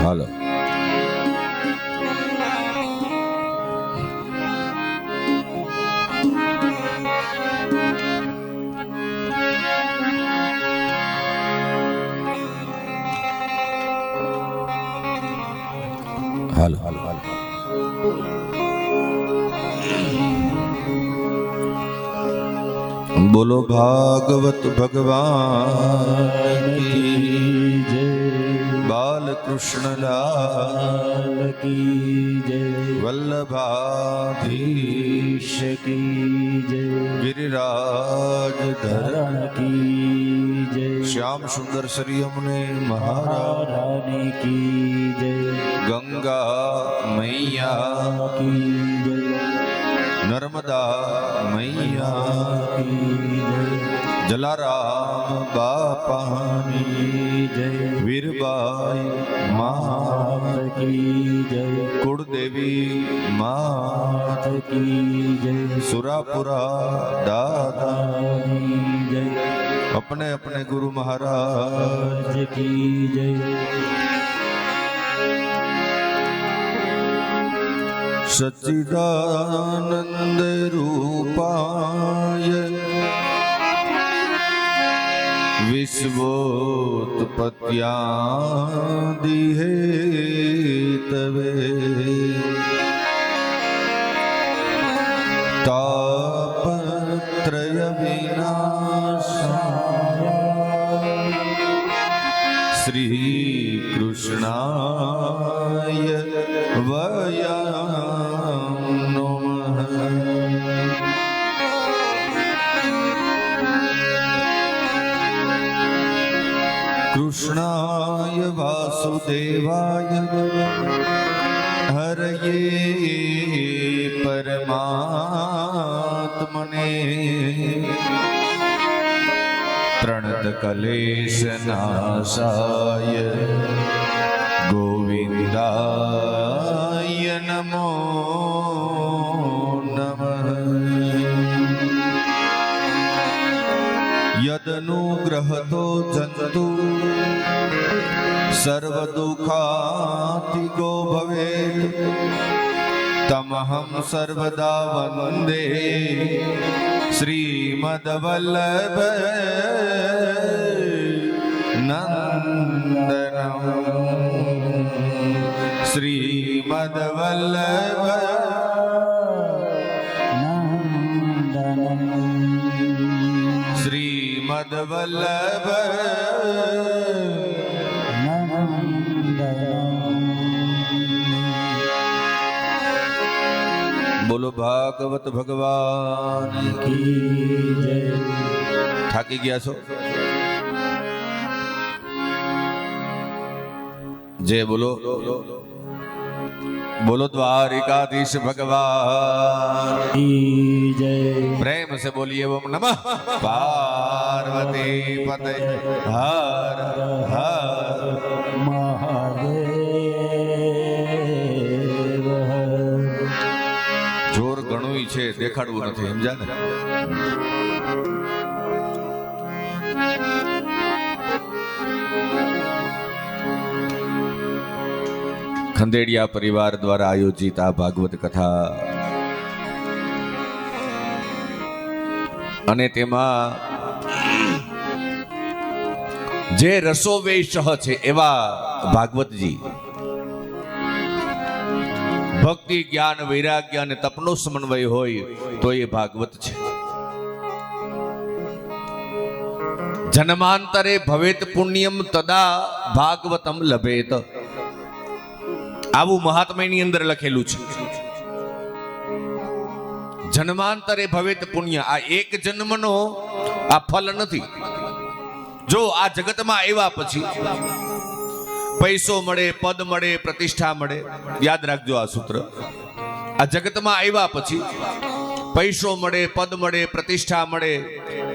હાલો. હાલો હાલો હાલો. બોલો ભાગવત ભગવાન કી જય. બાલકૃષ્ણ લાલ કી જય. વલ્લભાધીશ કી જય. ગિરિરાજ ધરણ કી જય. શ્યામ સુંદર શ્રી અમને મહારાણી કી જય. ગંગા મૈયા કી જય. નર્મદા મૈયા કી જય. જલારામ બાપાની જય. વીરબાઈ માત કી જય. કુળદેવી માત કી જય. સુરાપુરા દાદાની જય. अपने अपने गुरु महाराज की जय. सच्चिदानंद रूपाय विश्वोत्पत्त्यादि हेतवे तापत्रय विनाशाय श्री कृष्णाय वयं नमः. कृष्णाय वासुदेवाय हरये પરમાત્મને ત્રણત કલેશ નાશાય ગોવિંદાય નમો નમઃ. યદનુગ્રહતો જંતુ સર્વ દુઃખાતિગો ભવેત તમહં સર્વદા વંદે શ્રીમદ્વલ્લભ નંદનમ. શ્રીમદ્વલ્લભ શ્રીમદ્વલ્લભ બોલો ભાગવત ભગવાન કી જય. થાકી ગયા છો? જય બોલો બોલો દ્વારિકાધીશ ભગવાન કી જય. પ્રેમ से बोलिए ओम नमः पार्वती पते हर हर. મહાદેવ જોર ઘણું છે, દેખાડવું નથી, સમજા ને? ખંડેડિયા પરિવાર દ્વારા આયોજિત આ ભાગવત કથા અને તેમાં જે રસોવેશ છે એવા ભાગવતજી ભક્તિ, જ્ઞાન, વૈરાગ્ય અને તપનો સમન્વય હોય તો એ ભાગવત છે. જન્માંતરે ભવેત પુણ્યમ તદા ભાગવતમ લભેત, આવું મહાત્મ્યની અંદર લખેલું છે. જન્માંતરે ભવેત પુણ્ય, આ એક જન્મનો આ ફલ નથી. જો આ જગતમાં આવ્યા પછી પૈસો મળે, પદ મળે, પ્રતિષ્ઠા મળે, યાદ રાખજો આ સૂત્ર. આ જગતમાં આવ્યા પછી પૈસો મળે, પદ મળે, પ્રતિષ્ઠા મળે,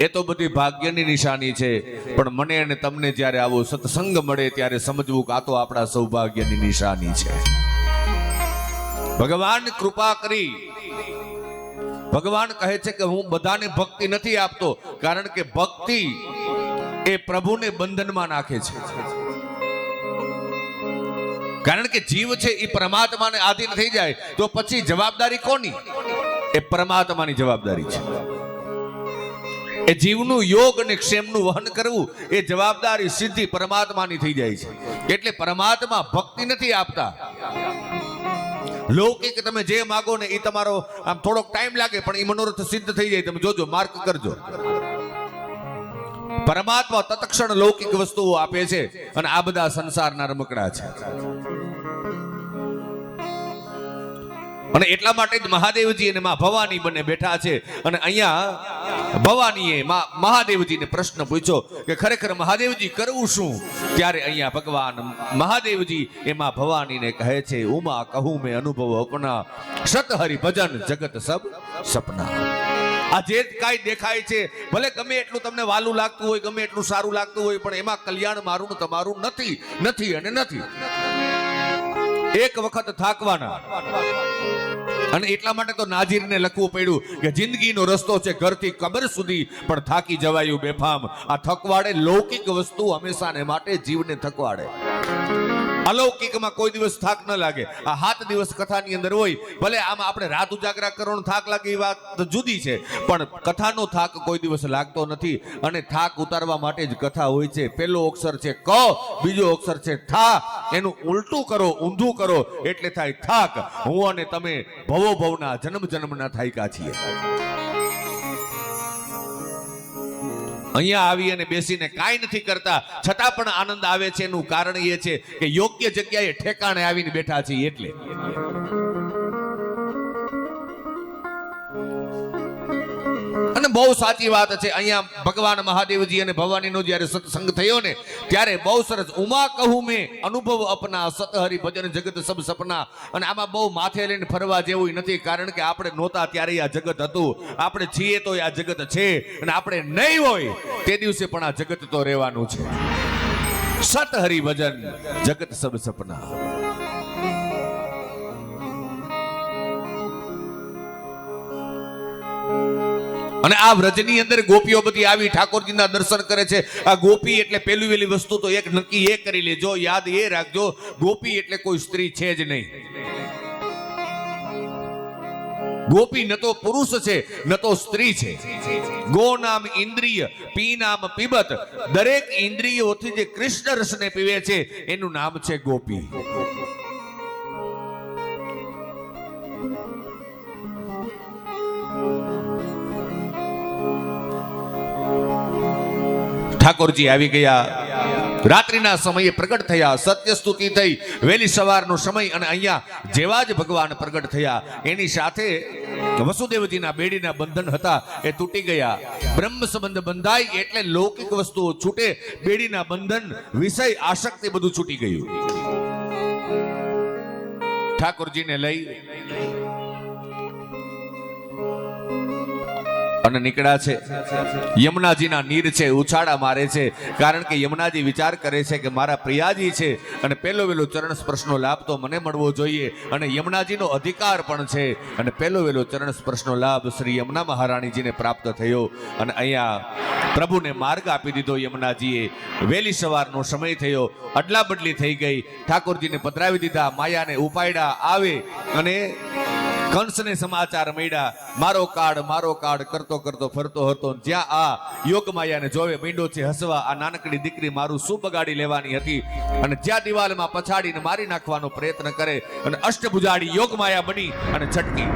એ તો બધી ભાગ્યની નિશાની છે. પણ મને અને તમને જ્યારે આવો સત્સંગ મળે ત્યારે સમજવું કે આ તો આપણા સૌભાગ્યની નિશાની છે. ભગવાન કૃપા કરી, ભગવાન કહે છે કે હું બધાને ભક્તિ નથી આપતો, કારણ કે ભક્તિ એ પ્રભુને બંધનમાં નાખે છે. કારણ કે જીવ છે એ પરમાત્માને આધીન થઈ જાય તો પછી જવાબદારી કોની? એ પરમાત્માની જવાબદારી છે. એ જીવનું યોગ અને ક્ષેમનું વહન કરવું એ જવાબદારી સીધી પરમાત્માની થઈ જાય છે. એટલે પરમાત્મા ભક્તિ નથી આપતા. લૌકિક તમે જે માગો ને એ તમારો આમ થોડોક ટાઈમ લાગે પણ એ મનોરથ સિદ્ધ થઈ જાય. તમે જોજો, માર્ક કરજો. પરમાત્મા તત્ક્ષણ લૌકિક વસ્તુઓ આપે છે અને આ બધા સંસારના રમકડા છે. અને એટલા માટે જ મહાદેવજી અને માં ભવાની બંને બેઠા છે. અને અહીંયા ભવાનીએ મહાદેવજીને પ્રશ્ન પૂછ્યો કે ખરેખર મહાદેવજી કરવું શું? ત્યારે અહીંયા ભગવાન મહાદેવજી એમાં ભવાનીને કહે છે, ઉમા કહું મેં અનુભવ અપના, સત હરિ ભજન જગત સબ સપના. આ જે કાંઈ દેખાય છે, ભલે ગમે એટલું તમને વાલું લાગતું હોય, ગમે એટલું સારું લાગતું હોય, પણ એમાં કલ્યાણ મારું ને તમારું નથી, નથી અને નથી. એક વખત થાકવાના. અને એટલા માટે તો નાજીરને લખવું પડ્યું કે જિંદગીનો રસ્તો છે ઘરથી કબર સુધી, પણ થાકી જવાયું બેફામ. આ થકવાડે લૌકિક વસ્તુ હંમેશાને માટે જીવને થકવાડે. અલૌકિકમાં કોઈ દિવસ થાક ન લાગે. આ 7 દિવસ કથાની અંદર હોય, ભલે આમાં આપણે રાત ઉજાગરા કરવાનો થાક લાગે એ વાત જુદી છે, પણ કથાનો થાક કોઈ દિવસ લાગતો નથી. અને થાક ઉતારવા માટે જ કથા હોય છે. પહેલો અક્ષર છે ક, બીજો અક્ષર છે થા. એનું ઉલટું કરો, ઊંધું કરો એટલે થાય થાક. હું અને તમે ભવો ભવના જન્મ જન્મના થાયકા છીએ. અહીંયા આવી અને બેસીને કાંઈ નથી કરતા છતાં પણ આનંદ આવે છે. એનું કારણ એ છે કે યોગ્ય જગ્યાએ ઠેકાણે આવીને બેઠા છીએ. એટલે અને બહુ સાચી વાત છે. અહીંયા ભગવાન મહાદેવજી અને ભવાનીનો જ્યારે સત્સંગ થયો ને ત્યારે બહુ સરસ ઉમા કહું મેં અનુભવ અપના સતહરી ભજન જગત સબ સપના. અને આમાં બહુ માથે લઈને ફરવા જેવું નથી, કારણ કે આપણે નહોતા ત્યારે આ જગત હતું, આપણે છીએ તો આ જગત છે, અને આપણે નહીં હોય તે દિવસે પણ આ જગત તો રહેવાનું છે. સતહરી ભજન જગત સબ સપના. અને આ વ્રજની અંદર ગોપીઓ બધી આવી ઠાકોરજીના દર્શન કરે છે. આ ગોપી એટલે પેલી વેલી વસ્તુ તો એક નક્કી એ કરી લેજો, યાદ એ રાખજો, ગોપી એટલે કોઈ સ્ત્રી છે જ નહીં. ગોપી ન તો પુરુષ છે ન તો સ્ત્રી છે. ગો નામ ઇન્દ્રિય, પી નામ પીબત. દરેક ઇન્દ્રિયોથી જે કૃષ્ણ રસને પીવે છે એનું નામ છે ગોપી. ઠાકોરજી આવી ગયા, રાત્રિના સમયે પ્રગટ થયા, સત્ય સ્તુતિ થઈ, વહેલી સવારનો સમય. અને અહીંયા જેવા જ ભગવાન પ્રગટ થયા એની સાથે વસુદેવજીના બેડીના બંધન હતા એ તૂટી ગયા. બ્રહ્મ સંબંધ બંધાય એટલે લૌકિક વસ્તુઓ છૂટે, બેડીના બંધન, વિષય, આસક્તિ બધું છૂટી ગયું. ઠાકોરજીને લઈ અને નીકળ્યા છે. યમુનાજીના નીર છે, ઉછાળા મારે છે, કારણ કે યમુનાજી વિચાર કરે છે કે મારા પ્રિયાજી છે અને પહેલો વહેલો ચરણ સ્પર્શનો લાભ તો મને મળવો જોઈએ, અને યમુનાજીનો અધિકાર પણ છે. અને પહેલો વહેલો ચરણ સ્પર્શનો લાભ શ્રી યમુના મહારાણીજીને પ્રાપ્ત થયો. અને અહીંયા પ્રભુને માર્ગ આપી દીધો યમુનાજીએ. વહેલી સવારનો સમય થયો, અદલા બદલી થઈ ગઈ. ઠાકોરજીને પધરાવી દીધા, માયાને ઉપાડ્યા, આવે અને કંસને સમાચાર મળ્યા, મારો કાળ કરતો કરતો ફરતો હતો. જ્યાં આ યોગ માયાને જોવે મીંડો છે હસવા, આ નાનકડી દીકરી મારું શું બગાડી લેવાની હતી. અને જ્યાં દિવાલમાં પછાડીને મારી નાખવાનો પ્રયત્ન કરે અને અષ્ટભુજાડી યોગ માયા બની અને છટકી.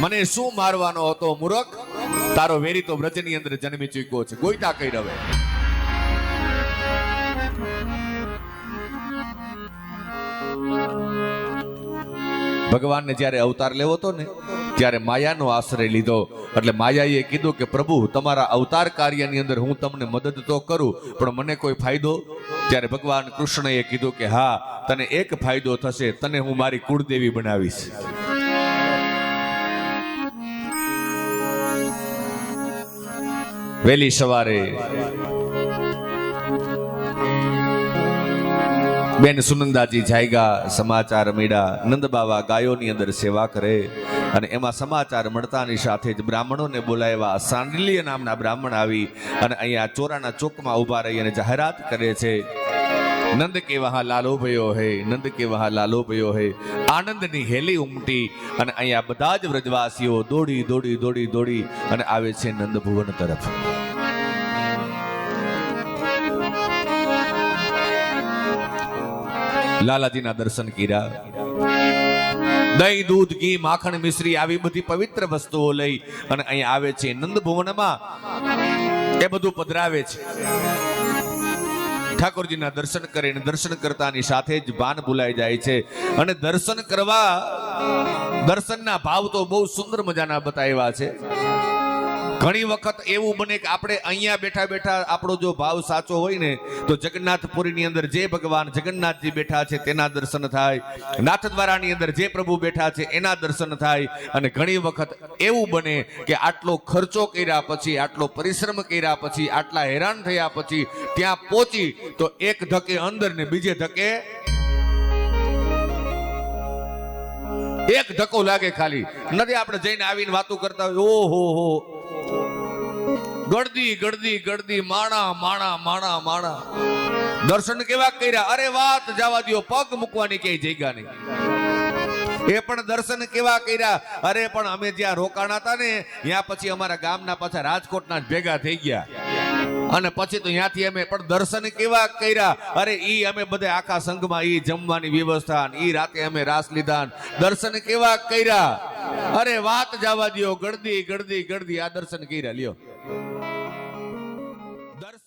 મને શું મારવાનો હતો મૂર્ખ, તારો વેરી તો વ્રજની અંદર જન્મી ચૂક્યો છે, ગોઈતા કઈ રવે. ભગવાનને જ્યારે અવતાર લેવો હતો ને ત્યારે માયાનો આશ્રય લીધો. એટલે માયાએ કીધું કે પ્રભુ તમારા અવતાર કાર્યની અંદર હું તમને મદદ તો કરું, પણ મને કોઈ ફાયદો? ત્યારે ભગવાન કૃષ્ણએ કીધું કે હા, તને એક ફાયદો થશે, તને હું મારી કુળદેવી બનાવીશ. વહેલી સવારે બેન સુનંદાજી જાયગા, સમાચાર મળ્યા. નંદ બાવા ગાયોની અંદર સેવા કરે અને એમાં સમાચાર મળતાની સાથે જ બ્રાહ્મણોને બોલાવ્યા. સાંડિલ્ય નામના બ્રાહ્મણ આવી અને અહીંયા ચોરાના ચોકમાં ઊભા રહી અને જાહેરાત કરે છે, નંદ કે વહા લાલો ભયો હે, નંદ કે વહા લાલો ભયો હે. આનંદની હેલી ઉમટી અને અહીંયા બધા જ વ્રજવાસીઓ દોડી દોડી દોડી દોડી અને આવે છે નંદ ભુવન તરફ. લાલાજીના દર્શન કર્યા. દહીં, દૂધ, ઘી, માખણ, મિશ્રી આવી બધી પવિત્ર વસ્તુઓ લઈ અને અહીંયા આવે છે નંદ ભુવનમાં. એ બધું પધરાવે છે. ઠાકોરજીના દર્શન કરીને દર્શન કરતાની સાથે જ ભાન ભૂલાઈ જાય છે. અને દર્શન કરવા, દર્શનના ભાવ તો બહુ સુંદર મજાના બતાવ્યા છે. ઘણી વખત એવું બને કે આપણે અહીંયા બેઠા બેઠા આપણો જો ભાવ સાચો હોય ને તો જગન્નાથપુરીની અંદર જે ભગવાન જગન્નાથજી બેઠા છે તેના દર્શન થાય, નાથદ્વારાની અંદર જે પ્રભુ બેઠા છે એના દર્શન થાય. અને ઘણી વખત એવું બને કે આટલો ખર્ચો કર્યા પછી, આટલો પરિશ્રમ કર્યા પછી, આટલા હેરાન થયા પછી ત્યાં પહોંચી તો એક ધકે અંદર ને બીજે ધકે એક ધક્કો લાગે. ખાલી નથી આપણે જઈને આવીને વાતો કરતા હોય, ઓહો હો, ગળદી ગળદી ગળદી, માણા માણા માણા માણા. દર્શન કેવા કર્યા? અરે વાત જવા દો, પગ મૂકવાની ક્યાંય જગ્યા નહીં. એ પણ દર્શન કેવા કર્યા? અરે પણ અમે જ્યાં રોકાણા હતા ને ત્યાં પછી અમારા ગામના પાછા રાજકોટના જ ભેગા થઈ ગયા અને પછી તો ત્યાંથી અમે પણ દર્શન કેવા કર્યા? અરે ઈ અમે બધા આખા સંઘમાં ઈ જમવાની વ્યવસ્થા, ઈ રાતે અમે રાસ લીધા. દર્શન કેવા કર્યા? અરે વાત જવા દો, ગળદી ગળદી ગળદી. આ દર્શન કર્યા લ્યો. દર્શન